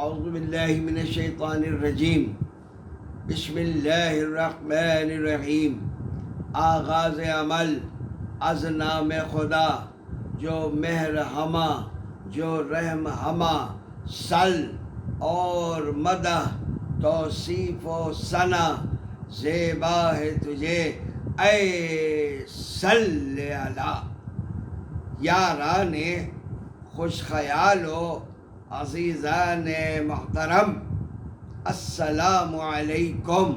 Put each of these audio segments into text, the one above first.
اعوذ باللہ من الشیطان الرجیم، بسم اللہ الرحمن الرحیم۔ آغاز عمل از نام خدا جو مہر ہمہ جو رحم ہمہ، سل اور مدح توصیف و ثنا زیبا ہے تجھے اے صلی علی۔ یاران خوش خیال و عزیزان محترم، السلام علیکم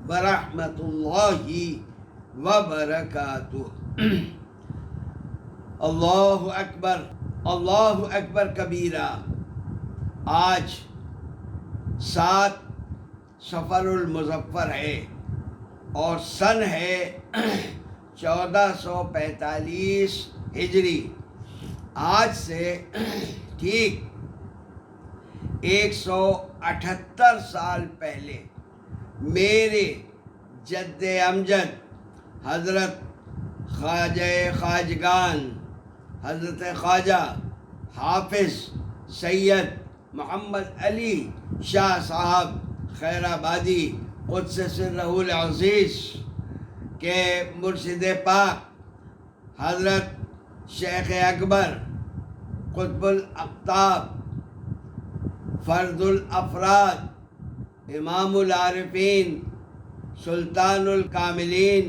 ورحمۃ اللہ وبرکاتہ۔ اللہ اکبر کبیرہ۔ آج 7 صفر المظفر ہے اور سن ہے 1445 ہجری۔ آج سے ٹھیک 178 سال پہلے میرے جد امجد حضرت خواجہ خواجگان حضرت خواجہ حافظ سید محمد علی شاہ صاحب خیر آبادی قدس سرہ العزیز کے مرشد پاک حضرت شیخ اکبر قطب الاقطاب فرد الافراد امام العارفین سلطان الکاملین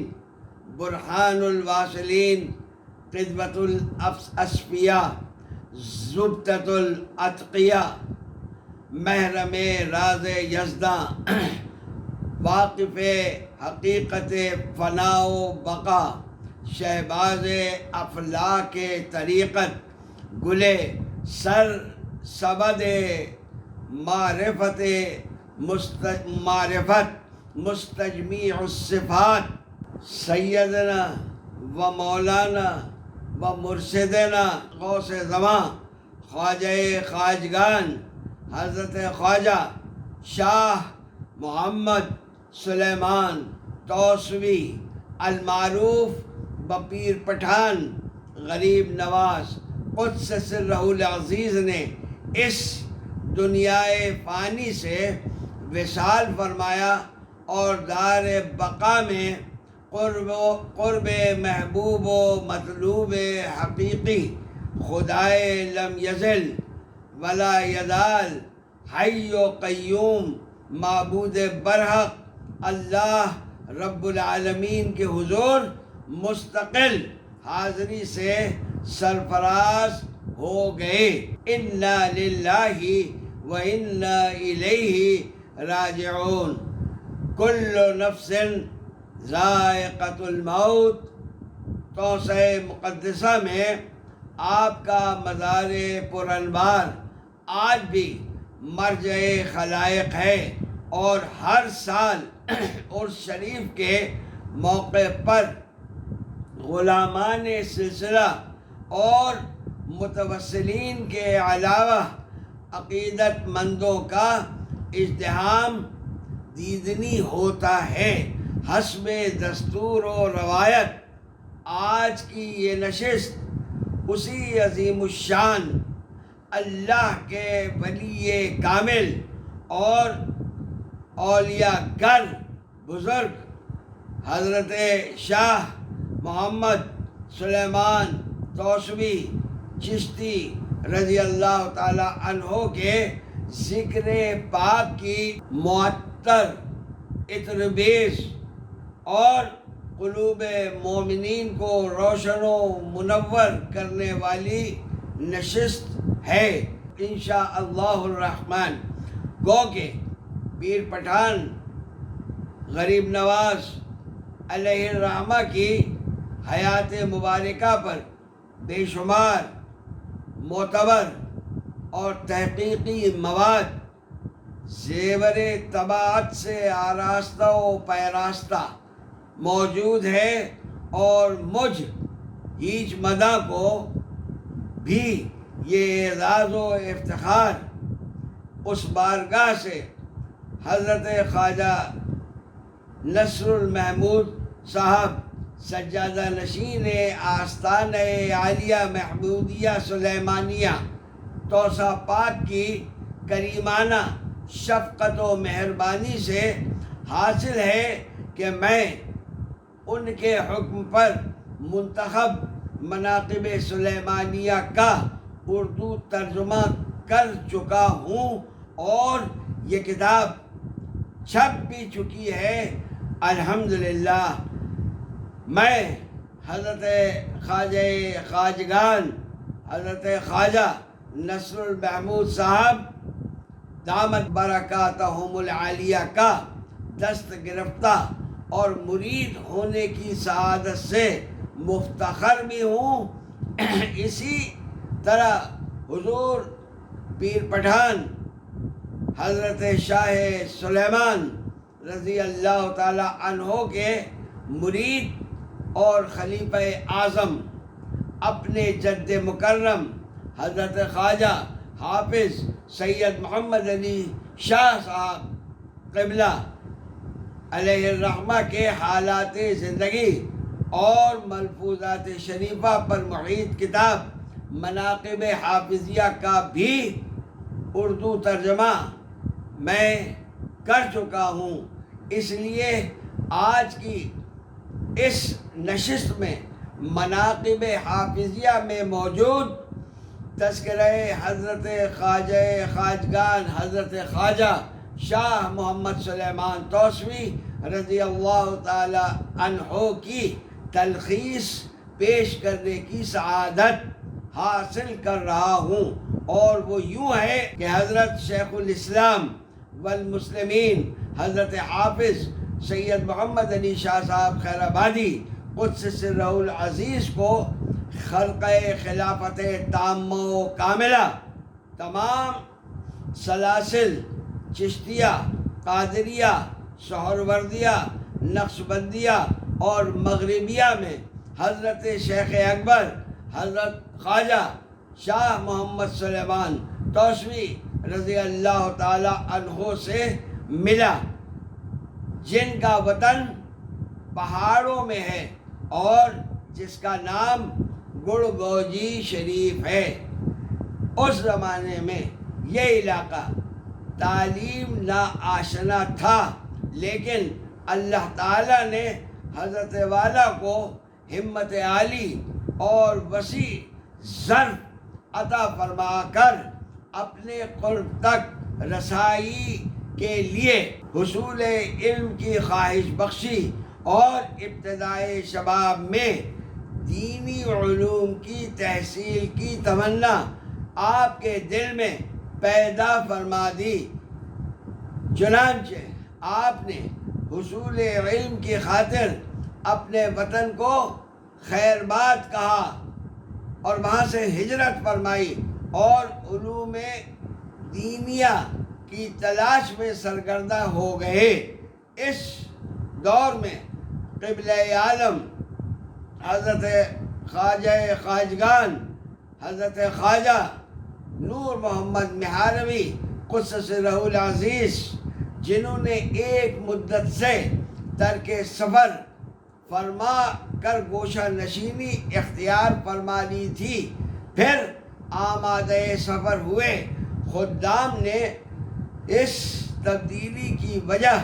برہان الواصلین قدوۃ الاصفیاء زبدۃ الاتقیاء محرم راز یزداں واقف حقیقت فنا و بقا شہباز افلاک طریقت گلے سر سبد معرفت مستجمیع الصفات سیدنا و مولانا و مرشدنا غوث زمان خواجہ خواجگان حضرت خواجہ شاہ محمد سلیمان توسوی المعروف بپیر پٹھان غریب نواز قدس سرہ العزیز نے اس دنیائے فانی سے وصال فرمایا اور دار بقا میں قرب محبوب و مطلوب حقیقی خدائے لم یزل ولا یزال حی و قیوم معبود برحق اللہ رب العالمین کے حضور مستقل حاضری سے سرفراز ہو گئے۔ انا للہ و انا الیہ راجعون۔ کل نفس ذائقۃ الموت۔ توسع مقدسہ میں آپ کا مزار پرانوار آج بھی مرجع خلائق ہے اور ہر سال عرس شریف کے موقع پر غلامان سلسلہ اور متوسلین کے علاوہ عقیدت مندوں کا ازدحام دیدنی ہوتا ہے۔ حسب دستور و روایت آج کی یہ نشست اسی عظیم الشان اللہ کے ولی کامل اور اولیاء گر بزرگ حضرت شاہ محمد سلیمان توسوی چشتی رضی اللہ تعالی عنہ کے ذکر پاک کی معطر عطربیز اور قلوب مومنین کو روشن و منور کرنے والی نشست ہے انشاءاللہ الرحمن۔ گو کہ پیر پٹھان غریب نواز علیہ الرحمہ کی حیات مبارکہ پر بے شمار معتبر اور تحقیقی مواد زیور طباعت سے آراستہ و پیراستہ موجود ہے اور مجھ ہیچ مداح کو بھی یہ اعزاز و افتخار اس بارگاہ سے حضرت خواجہ نصر المحمود صاحب سجادہ نشین آستانہ عالیہ محمودیہ سلیمانیہ توسہ پاک کی کریمانہ شفقت و مہربانی سے حاصل ہے کہ میں ان کے حکم پر منتخب مناقب سلیمانیہ کا اردو ترجمہ کر چکا ہوں اور یہ کتاب چھپ بھی چکی ہے الحمدللہ۔ میں حضرت خواجہ خواجگان حضرت خواجہ نصر المحمود صاحب دامت برکاتہم العالیہ کا دست گرفتہ اور مرید ہونے کی سعادت سے مفتخر بھی ہوں۔ اسی طرح حضور پیر پٹھان حضرت شاہ سلیمان رضی اللہ تعالی عنہ کے مرید اور خلیفہ اعظم اپنے جد مکرم حضرت خواجہ حافظ سید محمد علی شاہ صاحب قبلہ علیہ الرحمہ کے حالات زندگی اور ملفوظات شریفہ پر محیط کتاب مناقب حافظیہ کا بھی اردو ترجمہ میں کر چکا ہوں۔ اس لیے آج کی اس نشست میں مناقب حافظیہ میں موجود تذکرہ حضرت خواجہ خواجگان حضرت خواجہ شاہ محمد سلیمان توسوی رضی اللہ تعالی عنہ کی تلخیص پیش کرنے کی سعادت حاصل کر رہا ہوں، اور وہ یوں ہے کہ حضرت شیخ الاسلام والمسلمین حضرت حافظ سید محمد علی شاہ صاحب خیر آبادی قدس سرہ العزیز کو خلقہ خلافت تامہ و کاملہ تمام سلاسل چشتیہ قادریہ سہروردیہ نقشبندیہ اور مغربیہ میں حضرت شیخ اکبر حضرت خواجہ شاہ محمد سلیمان توسوی رضی اللہ تعالی عنہ سے ملا، جن کا وطن پہاڑوں میں ہے اور جس کا نام گڑگوجی شریف ہے۔ اس زمانے میں یہ علاقہ تعلیم نا آشنا تھا، لیکن اللہ تعالیٰ نے حضرت والا کو ہمت عالی اور وسیع ظرف عطا فرما کر اپنے قرب تک رسائی کے لیے حصول علم کی خواہش بخشی اور ابتدائی شباب میں دینی علوم کی تحصیل کی تمنا آپ کے دل میں پیدا فرما دی۔ چنانچہ آپ نے حصول علم کی خاطر اپنے وطن کو خیرباد کہا اور وہاں سے ہجرت فرمائی اور علوم دینیہ کی تلاش میں سرگردہ ہو گئے۔ اس دور میں قبلہ عالم حضرت خواجہ خواجگان حضرت خواجہ نور محمد مہاروی قدس سرہ العزیز، جنہوں نے ایک مدت سے ترک سفر فرما کر گوشہ نشینی اختیار فرما لی تھی، پھر آمادہ سفر ہوئے۔ خدام نے اس تبدیلی کی وجہ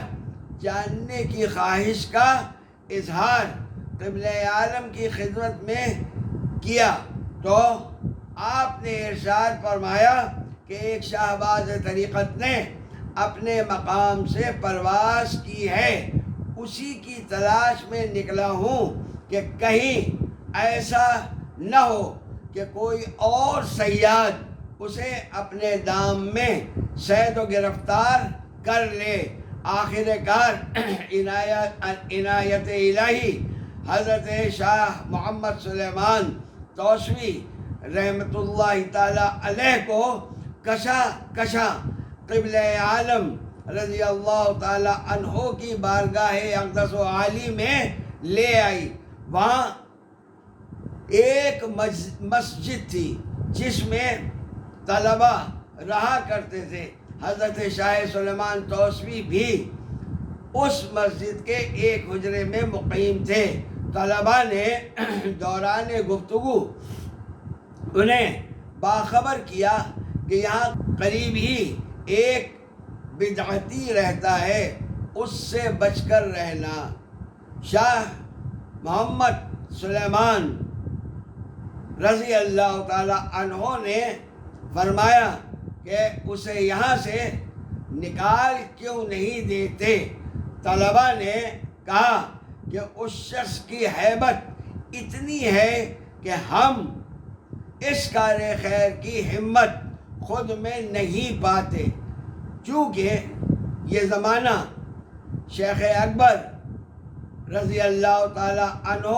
جاننے کی خواہش کا اظہار قبلہ عالم کی خدمت میں کیا تو آپ نے ارشاد فرمایا کہ ایک شہباز طریقت نے اپنے مقام سے پرواز کی ہے، اسی کی تلاش میں نکلا ہوں کہ کہیں ایسا نہ ہو کہ کوئی اور صیاد اسے اپنے دام میں صید و گرفتار کر لے۔ آخر کار عنایت الہی حضرت شاہ محمد سلیمان توسوی رحمۃ اللہ تعالی علیہ کو کشا قبلہ عالم رضی اللہ تعالی عنہ کی بارگاہ اقدس و عالی میں لے آئی۔ وہاں ایک مسجد تھی جس میں طلبہ رہا کرتے تھے۔ حضرت شاہ سلیمان توسوی بھی اس مسجد کے ایک حجرے میں مقیم تھے۔ طلبہ نے دوران گفتگو انہیں باخبر کیا کہ کہ یہاں قریب ہی ایک بدعتی رہتا ہے، اس سے بچ کر رہنا۔ شاہ محمد سلیمان رضی اللہ تعالی عنہ نے فرمایا کہ اسے یہاں سے نکال کیوں نہیں دیتے؟ طلبہ نے کہا کہ اس شخص کی ہیبت اتنی ہے کہ ہم اس کار خیر کی ہمت خود میں نہیں پاتے، چونکہ یہ زمانہ شیخ اکبر رضی اللہ تعالی عنہ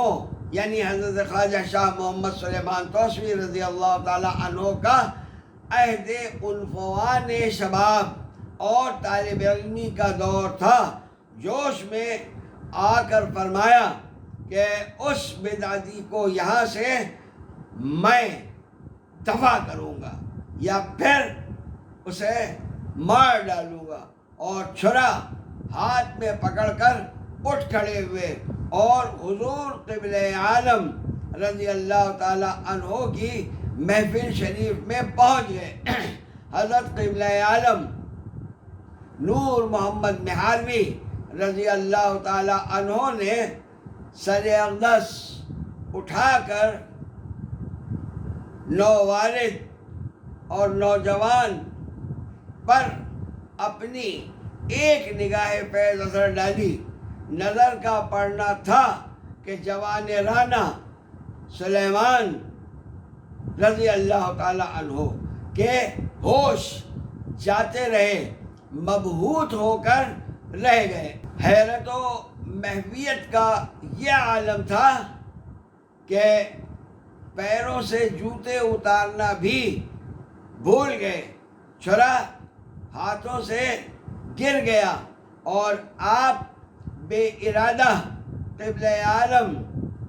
یعنی حضرت خواجہ شاہ محمد سلیمان توسوی رضی اللہ تعالی عنہ کا عہد عنفوان شباب اور طالب علمی کا دور تھا۔ جوش میں آ کر فرمایا کہ اس بدعتی کو یہاں سے میں دفع کروں گا یا پھر اسے مار ڈالوں گا، اور چھرا ہاتھ میں پکڑ کر اٹھ کھڑے ہوئے اور حضور قبلہ عالم رضی اللہ تعالی عنہ کی محفل شریف میں پہنچ گئے۔ حضرت قبلہ عالم نور محمد مہاروی رضی اللہ تعالی عنہ نے سر اقدس اٹھا کر نووالد اور نوجوان پر اپنی ایک نگاہ فیض اثر ڈالی۔ نظر کا پڑنا تھا کہ جوان رانا سلیمان رضی اللہ تعالی عنہ کے ہوش جاتے رہے، مبہوت ہو کر رہ گئے۔ حیرت و محویت کا یہ عالم تھا کہ پیروں سے جوتے اتارنا بھی بھول گئے، چھرا ہاتھوں سے گر گیا اور آپ بے ارادہ قبلہ عالم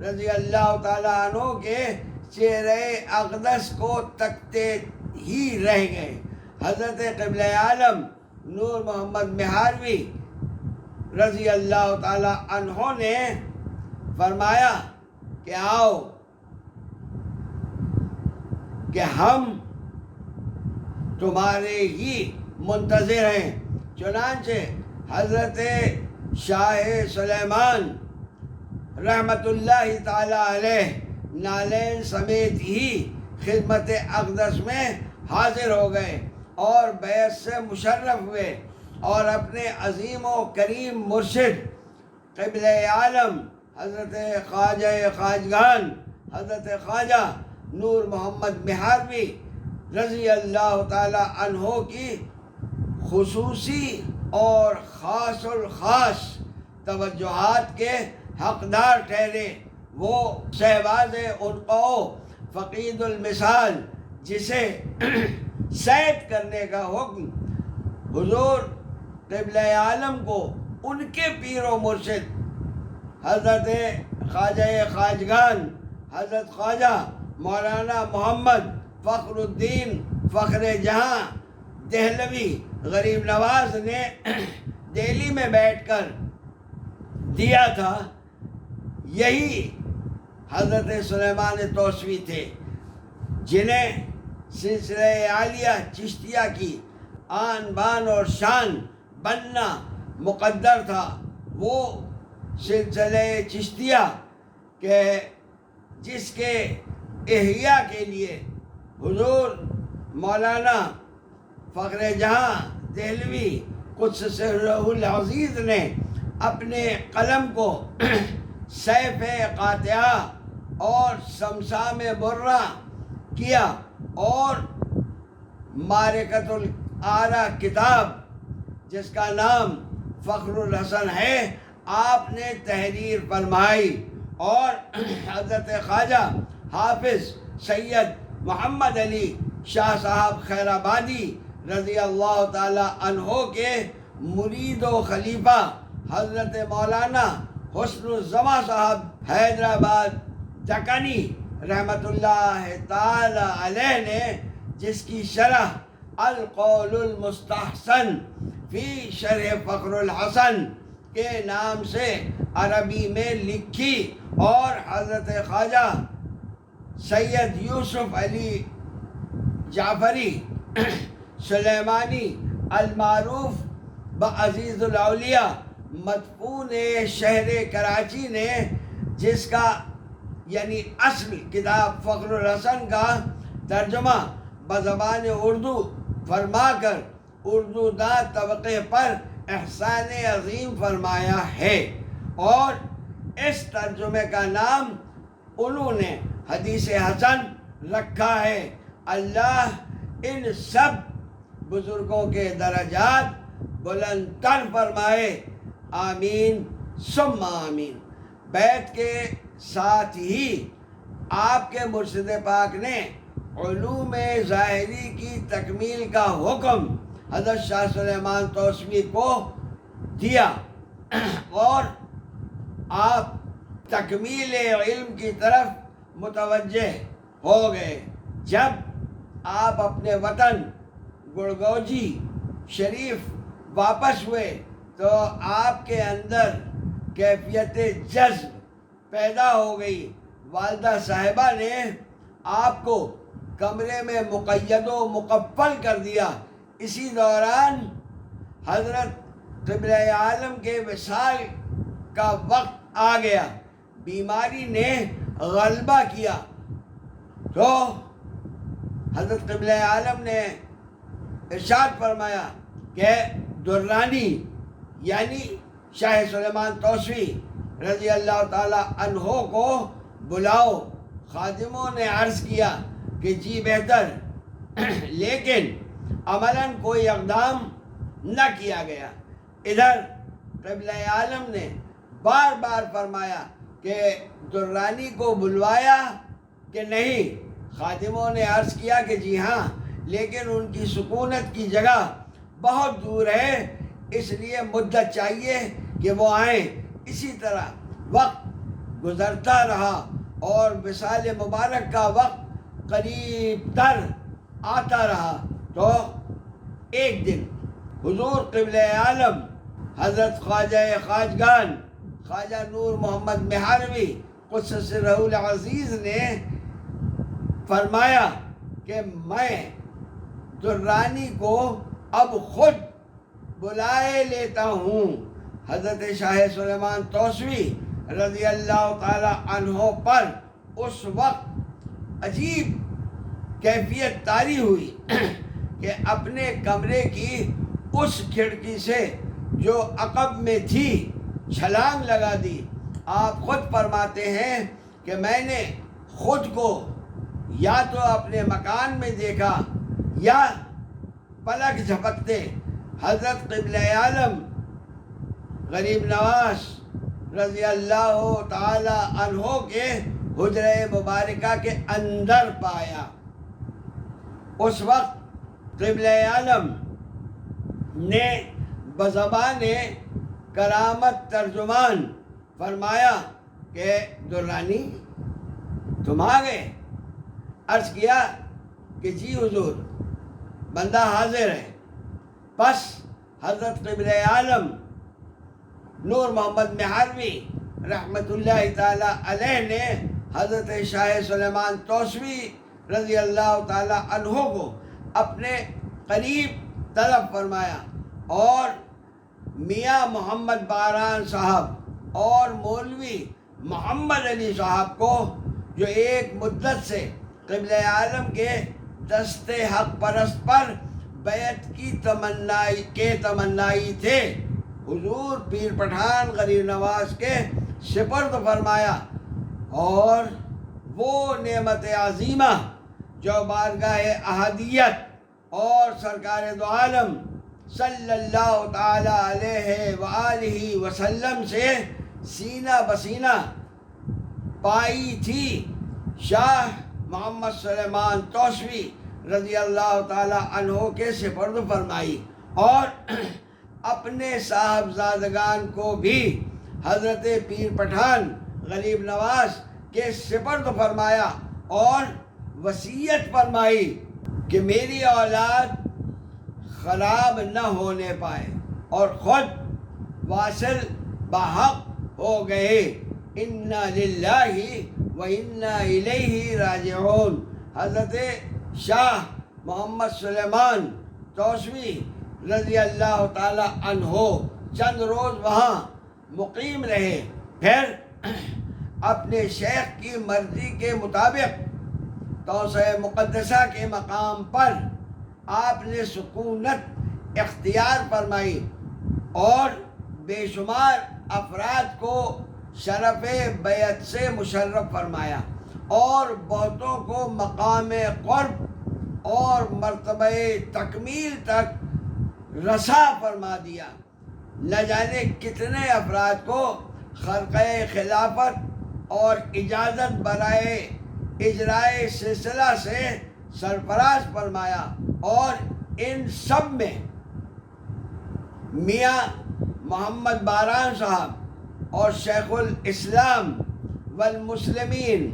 رضی اللہ تعالیٰ عنہ کے چہرے اقدس کو تکتے ہی رہ گئے۔ حضرت قبلہ عالم نور محمد مہاروی رضی اللہ تعالیٰ عنہ نے فرمایا کہ آؤ کہ ہم تمہارے ہی منتظر ہیں۔ چنانچہ حضرت شاہ سلیمان رحمت اللہ تعالی علیہ نالین سمیت ہی خدمت اقدس میں حاضر ہو گئے اور بیعت سے مشرف ہوئے، اور اپنے عظیم و کریم مرشد قبلہ عالم حضرت خواجہ خواجگان حضرت خواجہ نور محمد مہاروی رضی اللہ تعالی عنہ کی خصوصی اور خاص الخاص توجہات کے حقدار ٹھہرے۔ وہ شہباز عنقا فقید المثال جسے صید کرنے کا حکم حضور قبلہ عالم کو ان کے پیر و مرشد حضرت خواجہ خواجگان حضرت خواجہ مولانا محمد فخر الدین فخر جہاں دہلوی غریب نواز نے دہلی میں بیٹھ کر دیا تھا، یہی حضرت سلیمان توسوی تھے جنہیں سلسلہ عالیہ چشتیہ کی آن بان اور شان بننا مقدر تھا۔ وہ سلسلہ چشتیہ کہ جس کے احیاء کے لیے حضور مولانا فخر جہاں دہلوی قدس سرہ العزیز نے اپنے قلم کو سیف قاطعہ اور سمسام برہ کیا، اور معرکۃ الآرا کتاب جس کا نام فخر الحسن ہے آپ نے تحریر فرمائی، اور حضرت خواجہ حافظ سید محمد علی شاہ صاحب خیر آبادی رضی اللہ تعالی عنہ کے مرید و خلیفہ حضرت مولانا حسن الزماں صاحب حیدرآباد دکنی رحمت اللہ تعالی علیہ نے جس کی شرح القول المستحسن فی شرح فخر الحسن کے نام سے عربی میں لکھی، اور حضرت خواجہ سید یوسف علی جعفری سلیمانی المعروف بعزیز الاولیاء مدفون شہر کراچی نے، جس کا یعنی اصل کتاب فخر الحسن کا ترجمہ بزبان اردو فرما کر اردو داں طبقے پر احسان عظیم فرمایا ہے، اور اس ترجمے کا نام انہوں نے حدیث حسن رکھا ہے۔ اللہ ان سب بزرگوں کے درجات بلند تر فرمائے، آمین ثم آمین۔ بیت کے ساتھ ہی آپ کے مرشد پاک نے علوم ظاہری کی تکمیل کا حکم حضرت شاہ سلیمان توسوی کو دیا، اور آپ تکمیل علم کی طرف متوجہ ہو گئے۔ جب آپ اپنے وطن گڑگوجی شریف واپس ہوئے تو آپ کے اندر کیفیت جذب پیدا ہو گئی۔ والدہ صاحبہ نے آپ کو کمرے میں مقید و مقفل کر دیا۔ اسی دوران حضرت قبلہ عالم کے وصال کا وقت آ گیا، بیماری نے غلبہ کیا، تو حضرت قبلہ عالم نے ارشاد فرمایا کہ درانی یعنی شاہ سلیمان توسوی رضی اللہ تعالی عنہ کو بلاؤ۔ خادموں نے عرض کیا کہ جی بہتر، لیکن عملاً کوئی اقدام نہ کیا گیا۔ ادھر قبلہ عالم نے بار بار فرمایا کہ درانی کو بلوایا کہ نہیں؟ خادموں نے عرض کیا کہ جی ہاں، لیکن ان کی سکونت کی جگہ بہت دور ہے، اس لیے مدت چاہیے کہ وہ آئیں۔ اسی طرح وقت گزرتا رہا اور وصال مبارک کا وقت قریب تر آتا رہا، تو ایک دن حضور قبلہ عالم حضرت خواجہ خواجگان خواجہ نور محمد مہاروی قدس سرہ العزیز نے فرمایا کہ میں درانی کو اب خود بلائے لیتا ہوں۔ حضرت شاہ سلیمان توسوی رضی اللہ تعالی عنہ پر اس وقت عجیب کیفیت طاری ہوئی کہ اپنے کمرے کی اس کھڑکی سے جو عقب میں تھی چھلانگ لگا دی۔ آپ خود فرماتے ہیں کہ میں نے خود کو یا تو اپنے مکان میں دیکھا یا پلک جھپکتے حضرت قبلہ عالم غریب نواز رضی اللہ تعالی عنہ کے حجرہ مبارکہ کے اندر پایا۔ اس وقت قبلہ عالم نے بزبان کرامت ترجمان فرمایا کہ درانی تم آ گئے؟ عرض کیا کہ جی حضور، بندہ حاضر ہے۔ بس حضرت قبلہ عالم نور محمد مہاروی رحمۃ اللہ تعالی علیہ نے حضرت شاہ سلیمان توسوی رضی اللہ تعالی عنہ کو اپنے قریب طلب فرمایا، اور میاں محمد باران صاحب اور مولوی محمد علی صاحب کو جو ایک مدت سے قبلہ عالم کے دست حق پرست پر بیعت کی تمنائی تھے، حضور پیر پٹھان غریب نواز کے سپرد فرمایا، اور وہ نعمت عظیمہ جو بارگاہ احدیت اور سرکار دو عالم صلی اللہ تعالی علیہ وآلہ وسلم سے سینہ بسینہ پائی تھی، شاہ محمد سلیمان توسوی رضی اللہ تعالی عنہ کے سپرد فرمائی، اور اپنے صاحبزادگان کو بھی حضرت پیر پٹھان غریب نواز کے سپرد فرمایا، اور وصیت فرمائی کہ میری اولاد خراب نہ ہونے پائے، اور خود واصل بحق ہو گئے۔ انا للہ و انا الیہ راجعون۔ حضرت شاہ محمد سلیمان توسوی رضی اللہ تعالی عنہ چند روز وہاں مقیم رہے، پھر اپنے شیخ کی مرضی کے مطابق توسہ مقدسہ کے مقام پر آپ نے سکونت اختیار فرمائی اور بے شمار افراد کو شرف بیعت سے مشرف فرمایا اور بہتوں کو مقام قرب اور مرتبہ تکمیل تک رسا فرما دیا۔ نہ جانے کتنے افراد کو خرقہ خلافت اور اجازت برائے اجرائے سلسلہ سے سرفراز فرمایا، اور ان سب میں میاں محمد باران صاحب اور شیخ الاسلام والمسلمین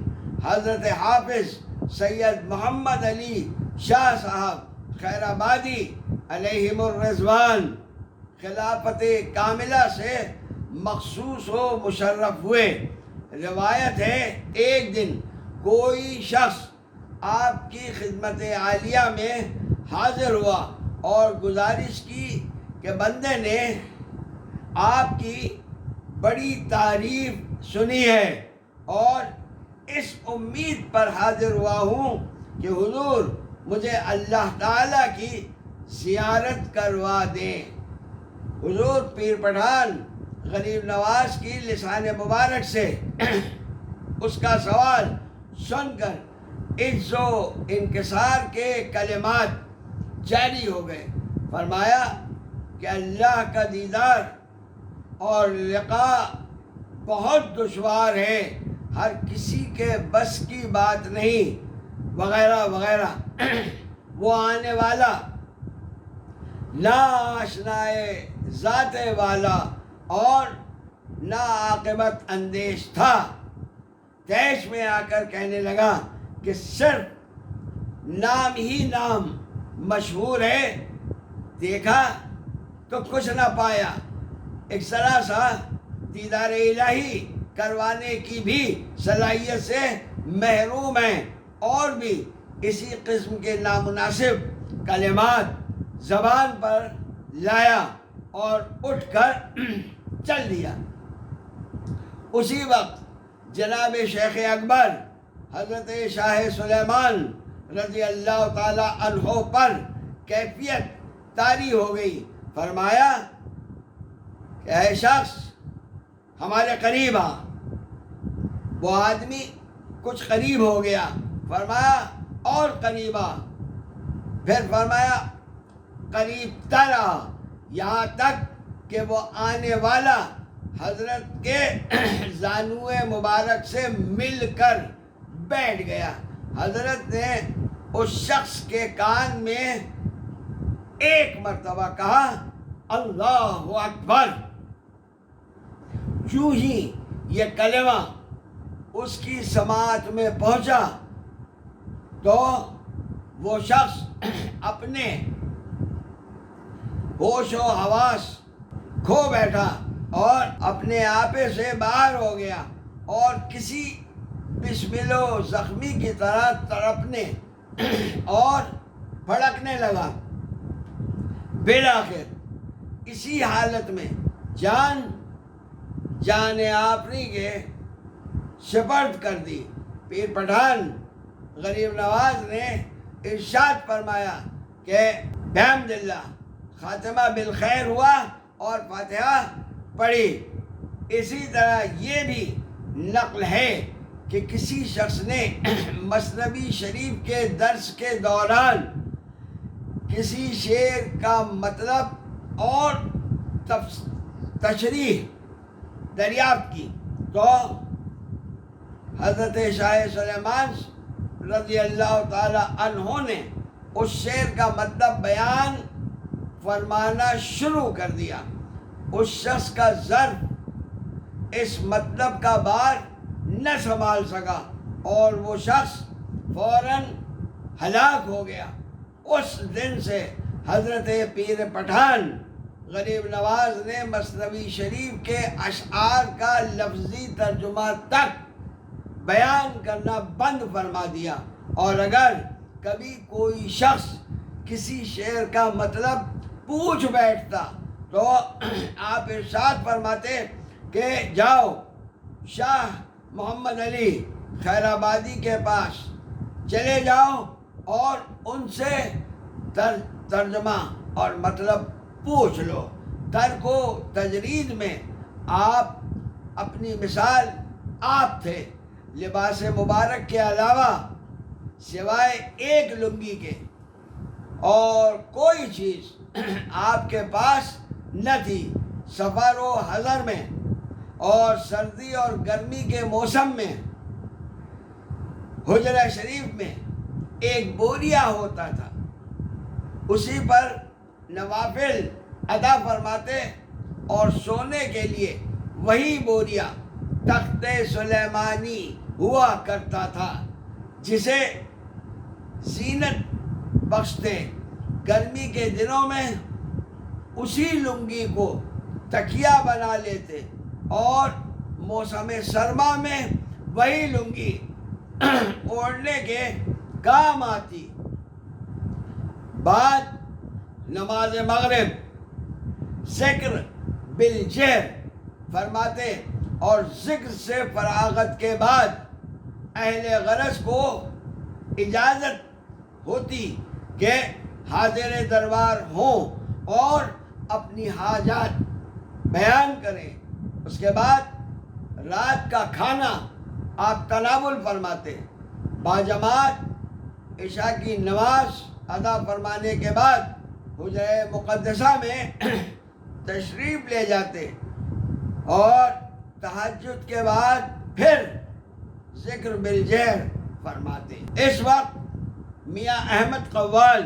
حضرت حافظ سید محمد علی شاہ صاحب خیر آبادی علیہم الرضوان خلافت کاملہ سے مخصوص و مشرف ہوئے۔ روایت ہے ایک دن کوئی شخص آپ کی خدمت عالیہ میں حاضر ہوا اور گزارش کی کہ بندے نے آپ کی بڑی تعریف سنی ہے اور اس امید پر حاضر ہوا ہوں کہ حضور مجھے اللہ تعالیٰ کی زیارت کروا دیں۔ حضور پیر پٹھان غریب نواز کی لسان مبارک سے اس کا سوال سن کر عجز و انکسار کے کلمات جاری ہو گئے۔ فرمایا کہ اللہ کا دیدار اور لقاء بہت دشوار ہے، ہر کسی کے بس کی بات نہیں، وغیرہ وغیرہ۔ وہ آنے والا نہ آشنائے ذات والا اور نہ عاقبت اندیش تھا۔ دیش میں آ کر کہنے لگا کہ صرف نام ہی نام مشہور ہے، دیکھا تو کچھ نہ پایا، ایک ذرا سا دیدار الہی کروانے کی بھی صلاحیت سے محروم ہیں، اور بھی اسی قسم کے نامناسب کلمات زبان پر لایا اور اٹھ کر چل دیا۔ اسی وقت جناب شیخ اکبر حضرت شاہ سلیمان رضی اللہ تعالی عنہ پر کیفیت طاری ہو گئی۔ فرمایا کہ اے شخص ہمارے قریب آ۔ وہ آدمی کچھ قریب ہو گیا، فرمایا اور قریب آ، پھر فرمایا قریب تر آ، یہاں تک کہ وہ آنے والا حضرت کے زانوئے مبارک سے مل کر بیٹھ گیا۔ حضرت نے اس شخص کے کان میں ایک مرتبہ کہا اللہ اکبر۔ یوں ہی یہ کلمہ اس کی سماعت میں پہنچا تو وہ شخص اپنے ہوش و حواس کھو بیٹھا اور اپنے آپے سے باہر ہو گیا اور کسی بسمل و زخمی کی طرح تڑپنے اور پھڑکنے لگا۔ بالآخر اسی حالت میں جان آفری کے سپرد کر دی۔ پیر پٹھان غریب نواز نے ارشاد فرمایا کہ بحمدللہ خاتمہ بالخیر ہوا اور فاتحہ پڑھی۔ اسی طرح یہ بھی نقل ہے کہ کسی شخص نے مثنوی شریف کے درس کے دوران کسی شعر کا مطلب اور تشریح دریافت کی تو حضرت شاہ سلیمان رضی اللہ تعالی عنہ نے اس شعر کا مطلب بیان فرمانا شروع کر دیا۔ اس شخص کا ظرف اس مطلب کا بار نہ سنبھال سکا اور وہ شخص فوراً ہلاک ہو گیا۔ اس دن سے حضرت پیر پٹھان غریب نواز نے مثنوی شریف کے اشعار کا لفظی ترجمہ تک بیان کرنا بند فرما دیا، اور اگر کبھی کوئی شخص کسی شعر کا مطلب پوچھ بیٹھتا تو آپ ارشاد فرماتے کہ جاؤ شاہ محمد علی خیر آبادی کے پاس چلے جاؤ اور ان سے ترجمہ اور مطلب پوچھ لو۔ ترک و تجرید میں آپ اپنی مثال آپ تھے، لباس مبارک کے علاوہ سوائے ایک لنگی کے اور کوئی چیز آپ کے پاس نہ تھی۔ سفر و حضر میں اور سردی اور گرمی کے موسم میں حجرہ شریف میں ایک بوریا ہوتا تھا، اسی پر نوافل ادا فرماتے اور سونے کے لیے وہی بوریا تخت سلیمانی ہوا کرتا تھا جسے زینت بخشتے۔ گرمی کے دنوں میں اسی لنگی کو تکیہ بنا لیتے اور موسم سرما میں وہی لنگی اوڑھنے کے کام آتی۔ بعد نماز مغرب ذکر بالجہر فرماتے اور ذکر سے فراغت کے بعد اہل غرض کو اجازت ہوتی کہ حاضر دربار ہوں اور اپنی حاجات بیان کریں۔ اس کے بعد رات کا کھانا آپ تناول فرماتے، باجماعت عشاء کی نماز ادا فرمانے کے بعد حجرہ مقدسہ میں تشریف لے جاتے اور تہجد کے بعد پھر ذکر بالجہر فرماتے۔ اس وقت میاں احمد قوال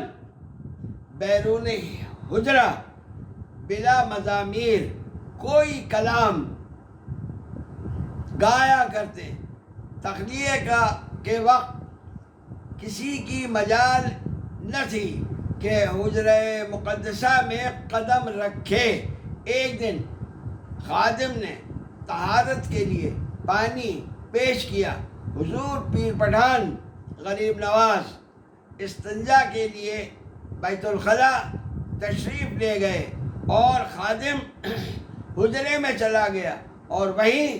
بیرون حجرہ بلا مزامیر کوئی کلام گایا کرتے۔ تخلیہ کے وقت کسی کی مجال نہ تھی کہ حجرہ مقدسہ میں قدم رکھے۔ ایک دن خادم نے طہارت کے لیے پانی پیش کیا۔ حضور پیر پٹھان غریب نواز استنجا کے لیے بیت الخلا تشریف لے گئے اور خادم حجرے میں چلا گیا اور وہیں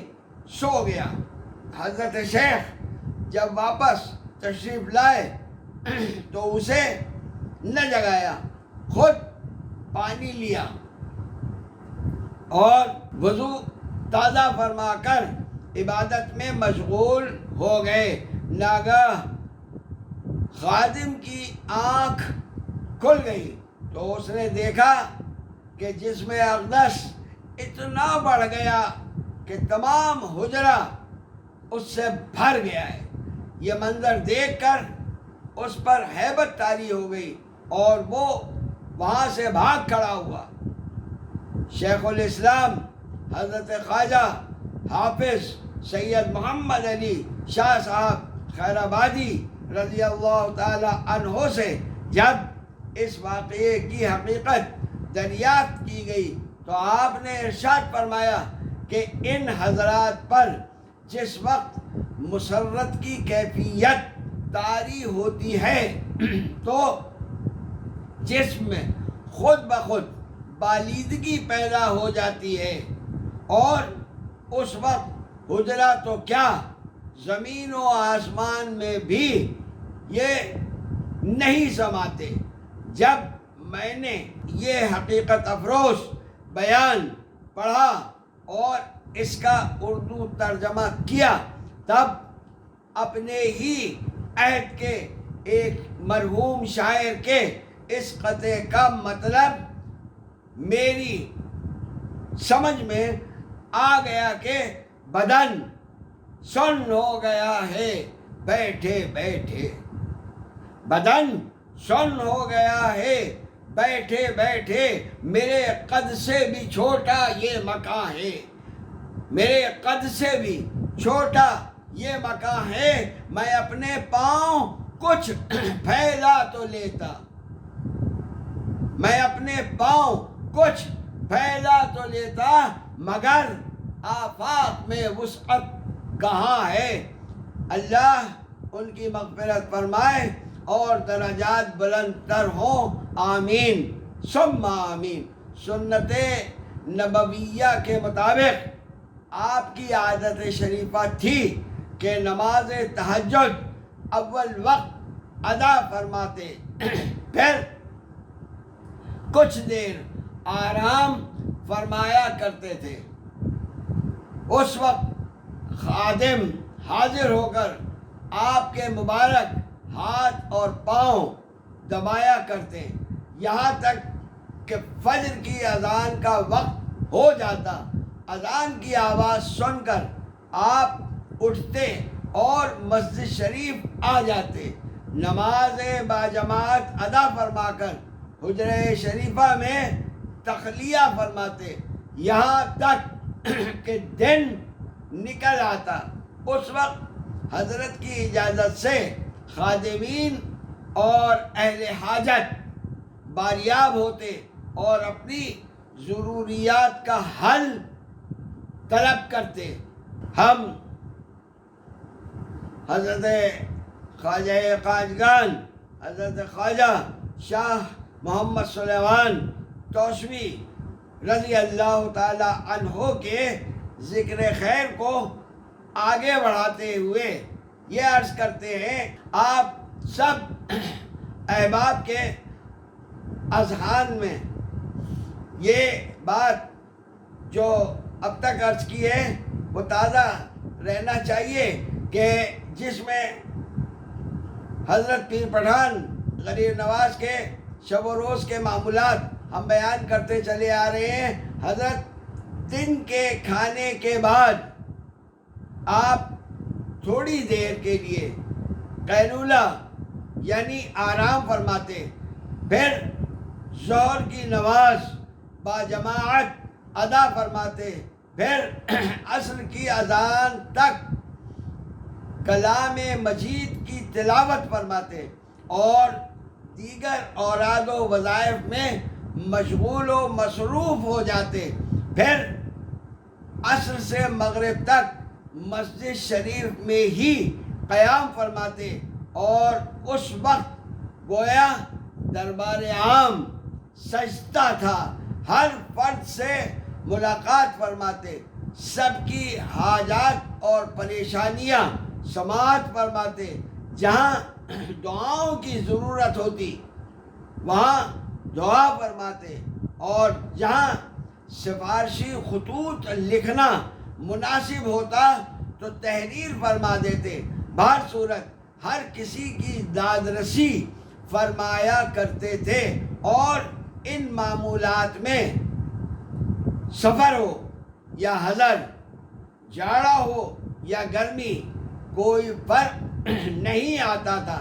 سو گیا۔ حضرت شیخ جب واپس تشریف لائے تو اسے نہ جگایا، خود پانی لیا اور وضو تازہ فرما کر عبادت میں مشغول ہو گئے۔ ناگاہ خادم کی آنکھ کھل گئی تو اس نے دیکھا کہ جسم اقدس اتنا بڑھ گیا کہ تمام حجرہ اس سے بھر گیا ہے۔ یہ منظر دیکھ کر اس پر ہیبت طاری ہو گئی اور وہ وہاں سے بھاگ کھڑا ہوا۔ شیخ الاسلام حضرت خواجہ حافظ سید محمد علی شاہ صاحب خیر آبادی رضی اللہ تعالی عنہ سے جب اس واقعے کی حقیقت دریافت کی گئی تو آپ نے ارشاد فرمایا کہ ان حضرات پر جس وقت مسرت کی کیفیت طاری ہوتی ہے تو جسم میں خود بخود بالیدگی پیدا ہو جاتی ہے، اور اس وقت حجرہ تو کیا زمین و آسمان میں بھی یہ نہیں سماتے۔ جب میں نے یہ حقیقت افروز بیان پڑھا اور اس کا اردو ترجمہ کیا تب اپنے ہی عہد کے ایک مرحوم شاعر کے اس قطعے کا مطلب میری سمجھ میں آ گیا کہ بدن سن ہو گیا ہے بیٹھے بیٹھے، بدن سن ہو گیا ہے بیٹھے بیٹھے، میرے قد سے بھی چھوٹا یہ مکاں ہے، میرے قد سے بھی چھوٹا یہ مکاں ہے، میں اپنے پاؤں کچھ پھیلا تو لیتا، میں اپنے پاؤں کچھ پھیلا تو لیتا، مگر آفاق میں وسعت کہاں ہے۔ اللہ ان کی مغفرت فرمائے اور درجات بلند تر ہوں، آمین ثم آمین۔ سنت نبویہ کے مطابق آپ کی عادت شریفہ تھی کہ نماز تہجد اول وقت ادا فرماتے، پھر کچھ دیر آرام فرمایا کرتے تھے۔ اس وقت خادم حاضر ہو کر آپ کے مبارک ہاتھ اور پاؤں دبایا کرتے، یہاں تک کہ فجر کی اذان کا وقت ہو جاتا۔ اذان کی آواز سن کر آپ اٹھتے اور مسجد شریف آ جاتے، نماز باجماعت ادا فرما کر حجرہ شریفہ میں تخلیہ فرماتے، یہاں تک کہ دن نکل آتا۔ اس وقت حضرت کی اجازت سے خادمین اور اہل حاجت باریاب ہوتے اور اپنی ضروریات کا حل طلب کرتے۔ ہم حضرت خواجہ خواجگان حضرت خواجہ شاہ محمد سلیمان توسوی رضی اللہ تعالی عنہ کے ذکر خیر کو آگے بڑھاتے ہوئے یہ عرض کرتے ہیں، آپ سب احباب کے اذہان میں یہ بات جو اب تک عرض کی ہے وہ تازہ رہنا چاہیے کہ جس میں حضرت پیر پٹھان غریب نواز کے شب و روز کے معمولات ہم بیان کرتے چلے آ رہے ہیں۔ حضرت دن کے کھانے کے بعد آپ تھوڑی دیر کے لیے قیلولہ یعنی آرام فرماتے، پھر ظہر کی نماز باجماعت ادا فرماتے، پھر عصر کی اذان تک کلام مجید کی تلاوت فرماتے اور دیگر اوراد و وظائف میں مشغول و مصروف ہو جاتے، پھر عصر سے مغرب تک مسجد شریف میں ہی قیام فرماتے اور اس وقت گویا دربار عام سجدہ تھا، ہر فرد سے ملاقات فرماتے، سب کی حاجات اور پریشانیاں سماعت فرماتے، جہاں دعاؤں کی ضرورت ہوتی وہاں دعا فرماتے اور جہاں سفارشی خطوط لکھنا مناسب ہوتا تو تحریر فرما دیتے۔ بہر صورت ہر کسی کی دادرسی فرمایا کرتے تھے اور ان معمولات میں سفر ہو یا حضر، جاڑا ہو یا گرمی، کوئی فرق نہیں آتا تھا۔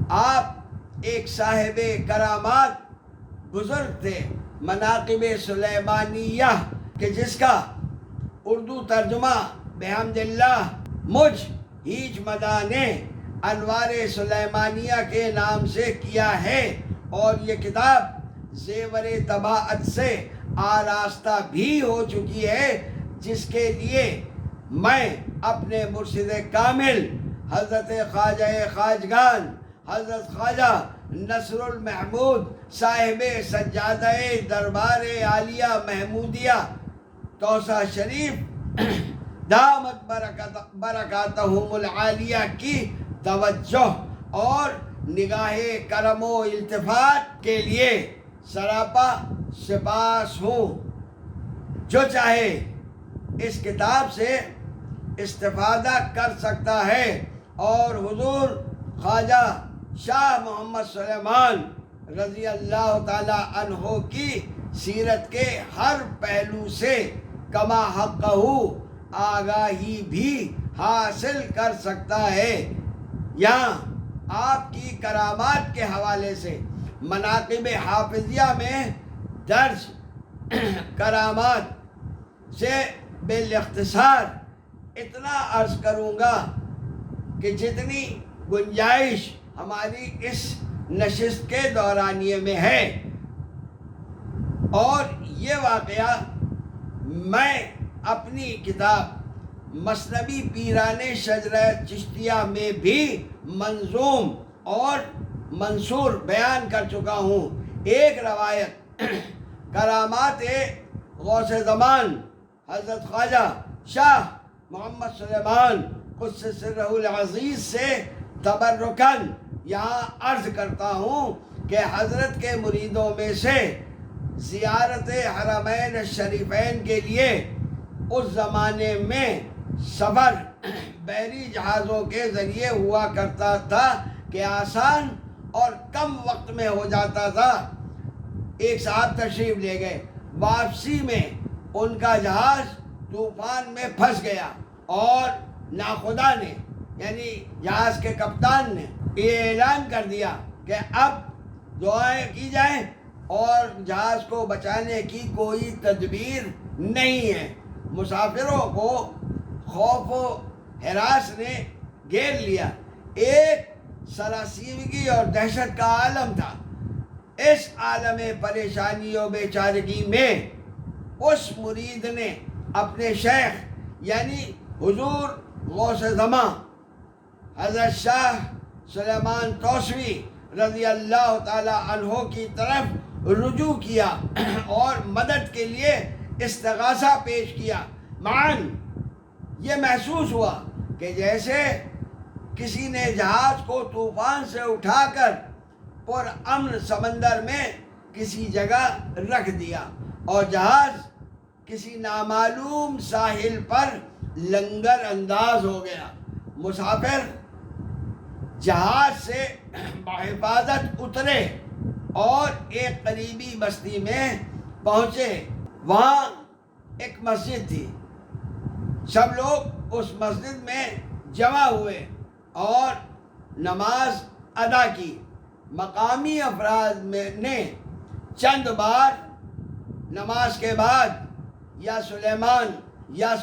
آپ ایک صاحب کرامات بزرگ تھے، مناقب سلیمانیہ کہ جس کا اردو ترجمہ بحمد اللہ مجھ ہیچ مداح نے انوار سلیمانیہ کے نام سے کیا ہے، اور یہ کتاب زیور طباعت سے آراستہ بھی ہو چکی ہے، جس کے لیے میں اپنے مرشد کامل حضرت خواجہ خواجگان حضرت خواجہ نصر المحمود صاحب سجادہ دربار عالیہ محمودیہ توسہ شریف دامت برکاتہم العالیہ کی توجہ اور نگاہ کرم و التفات کے لیے سراپا سپاس ہوں۔ جو چاہے اس کتاب سے استفادہ کر سکتا ہے اور حضور خواجہ شاہ محمد سلیمان رضی اللہ تعالی عنہ کی سیرت کے ہر پہلو سے کما حقہ آگاہی بھی حاصل کر سکتا ہے۔ یہاں آپ کی کرامات کے حوالے سے مناقب حافظیہ میں درج کرامات سے بالاختصار اتنا عرض کروں گا کہ جتنی گنجائش ہماری اس نشست کے دورانیے میں ہے، اور یہ واقعہ میں اپنی کتاب مثنوی پیران شجرہ چشتیہ میں بھی منظوم اور منصور بیان کر چکا ہوں۔ ایک روایت کرامات غوث زمان حضرت خواجہ شاہ محمد سلیمان قدس سرہ العزیز سے تبرکاً یہاں عرض کرتا ہوں کہ حضرت کے مریدوں میں سے زیارت حرمین الشریفین کے لیے اس زمانے میں سفر بحری جہازوں کے ذریعے ہوا کرتا تھا کہ آسان اور کم وقت میں ہو جاتا تھا۔ ایک صاحب تشریف لے گئے، واپسی میں ان کا جہاز طوفان میں پھنس گیا اور ناخدا نے یعنی جہاز کے کپتان نے یہ اعلان کر دیا کہ اب دعائیں کی جائیں اور جہاز کو بچانے کی کوئی تدبیر نہیں ہے۔ مسافروں کو خوف و ہراس نے گھیر لیا، ایک سراسیمگی اور دہشت کا عالم تھا۔ اس عالم پریشانی و بیچارگی میں اس مرید نے اپنے شیخ یعنی حضور غوث زمان حضرت شاہ سلیمان توسوی رضی اللہ تعالی عنہ کی طرف رجوع کیا اور مدد کے لیے استغاثہ پیش کیا۔ معاً یہ محسوس ہوا کہ جیسے کسی نے جہاز کو طوفان سے اٹھا کر پرامن سمندر میں کسی جگہ رکھ دیا اور جہاز کسی نامعلوم ساحل پر لنگر انداز ہو گیا۔ مسافر جہاز سے بحفاظت اترے اور ایک قریبی بستی میں پہنچے۔ وہاں ایک مسجد تھی، سب لوگ اس مسجد میں جمع ہوئے اور نماز ادا کی۔ مقامی افراد نے چند بار نماز کے بعد یا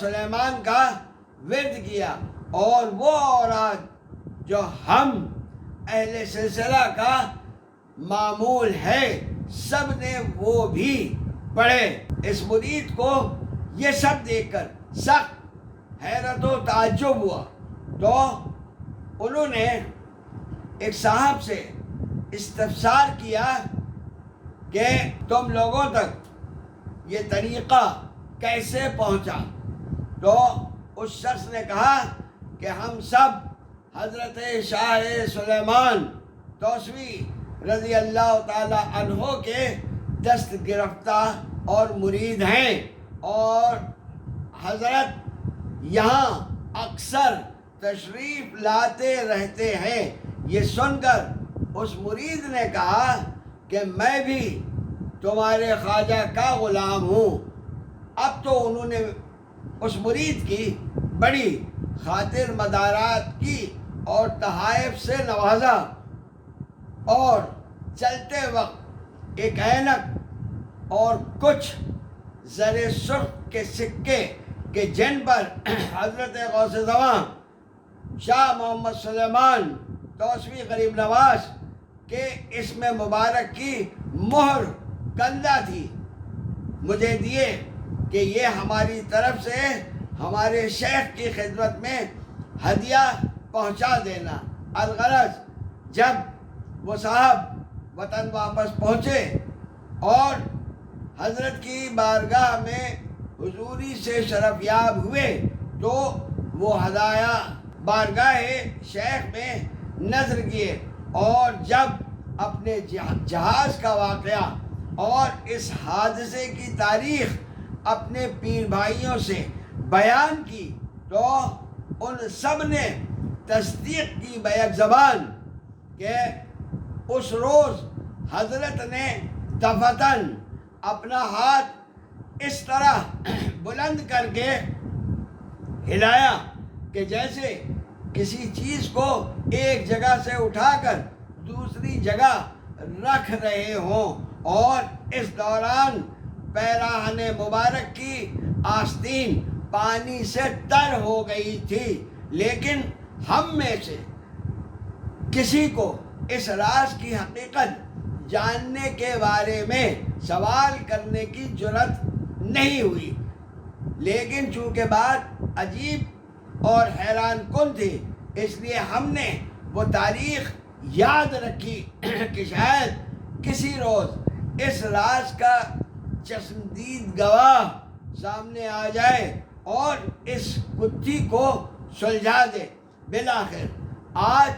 سلیمان کا ورد کیا اور وہ اوراد جو ہم اہل سلسلہ کا معمول ہے سب نے وہ بھی پڑھے۔ اس مرید کو یہ سب دیکھ کر سخت حیرت و تعجب ہوا تو انہوں نے ایک صاحب سے استفسار کیا کہ تم لوگوں تک یہ طریقہ کیسے پہنچا؟ تو اس شخص نے کہا کہ ہم سب حضرت شاہ سلیمان توسوی رضی اللہ تعالی عنہ کے دست گرفتہ اور مرید ہیں اور حضرت یہاں اکثر تشریف لاتے رہتے ہیں۔ یہ سن کر اس مرید نے کہا کہ میں بھی تمہارے خواجہ کا غلام ہوں۔ اب تو انہوں نے اس مرید کی بڑی خاطر مدارات کی اور تحائف سے نوازا اور چلتے وقت ایک اینک اور کچھ زر سرخ کے سکے کہ جن پر حضرت غوث زمان شاہ محمد سلیمان توسوی غریب نواز کے اسم مبارک کی مہر کندہ تھی، مجھے دیے کہ یہ ہماری طرف سے ہمارے شیخ کی خدمت میں ہدیہ پہنچا دینا۔ الغرض جب وہ صاحب وطن واپس پہنچے اور حضرت کی بارگاہ میں حضوری سے شرف یاب ہوئے تو وہ ہدایہ بارگاہ شیخ میں نظر کیے اور جب اپنے جہاز کا واقعہ اور اس حادثے کی تاریخ اپنے پیر بھائیوں سے بیان کی تو ان سب نے تصدیق کی بیک زبان کہ اس روز حضرت نے دفتن اپنا ہاتھ اس طرح بلند کر کے ہلایا کہ جیسے کسی چیز کو ایک جگہ سے اٹھا کر دوسری جگہ رکھ رہے ہوں، اور اس دوران پیراہن مبارک کی آستین پانی سے تر ہو گئی تھی، لیکن ہم میں سے کسی کو اس راز کی حقیقت جاننے کے بارے میں سوال کرنے کی جرأت نہیں ہوئی، لیکن چونکہ بات عجیب اور حیران کن تھی اس لیے ہم نے وہ تاریخ یاد رکھی کہ شاید کسی روز اس راز کا چشمدید گواہ سامنے آ جائے اور اس گتھی کو سلجھا دے۔ بالآخر آج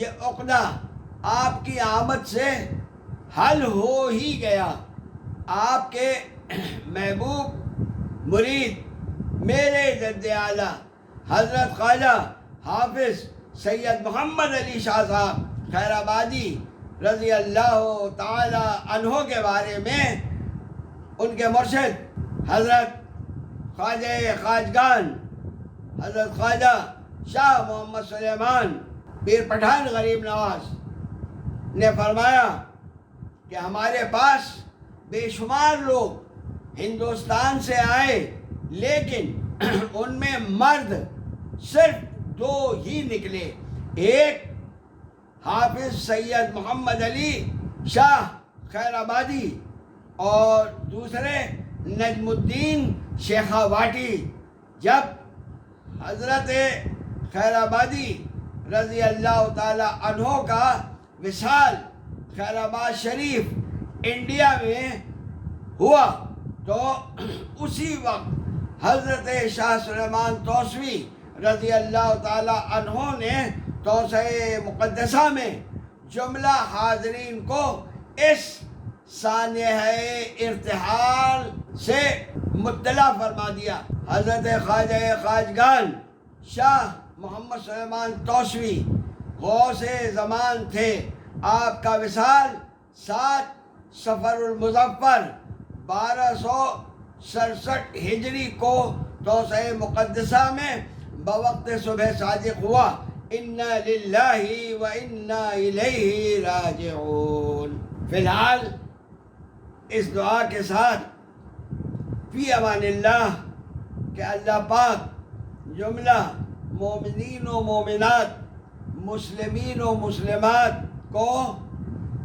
یہ عقدہ آپ کی آمد سے حل ہو ہی گیا۔ آپ کے محبوب مرید میرے جد اعلیٰ حضرت خواجہ حافظ سید محمد علی شاہ صاحب خیر آبادی رضی اللہ تعالی عنہ کے بارے میں ان کے مرشد حضرت خواجہ خواجگان حضرت خواجہ شاہ محمد سلیمان پیر پٹھان غریب نواز نے فرمایا کہ ہمارے پاس بے شمار لوگ ہندوستان سے آئے، لیکن ان میں مرد صرف 2 ہی نکلے، ایک حافظ سید محمد علی شاہ خیر آبادی اور دوسرے نجم الدین شیخاواٹی۔ جب حضرت خیر آبادی رضی اللہ تعالی عنہ کا وصال خیر آباد شریف انڈیا میں ہوا تو اسی وقت حضرت شاہ سلیمان توسوی رضی اللہ تعالی عنہ نے توسعہ مقدسہ میں جملہ حاضرین کو اس سانحہ ارتحال سے مطلع فرما دیا۔ حضرت خواجہ خواجگان شاہ محمد سلیمان توسوی غوث زمان تھے۔ آپ کا وصال 7 صفر المظفر 1267 ہجری کو توسعہ مقدسہ میں بوقت صبح صادق ہوا۔ انا للہ و انا الیہ راجعون۔ فی الحال اس دعا کے ساتھ فی امان اللہ کہ اللہ پاک جملہ مومنین و مومنات مسلمین و مسلمات کو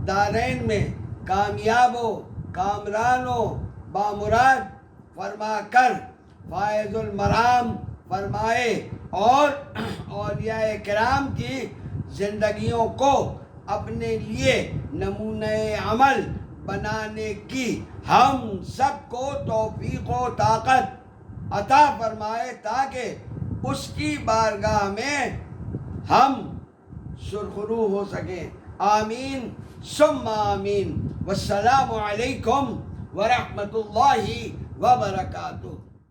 دارین میں کامیاب و کامران و بامراد فرما کر فائز المرام فرمائے اور اولیاء کرام کی زندگیوں کو اپنے لیے نمونہ عمل بنانے کی ہم سب کو توفیق و طاقت عطا فرمائے، تاکہ اس کی بارگاہ میں ہم سرخرو ہو سکیں۔ آمین ثم آمین۔ والسلام علیکم ورحمۃ اللہ وبرکاتہ۔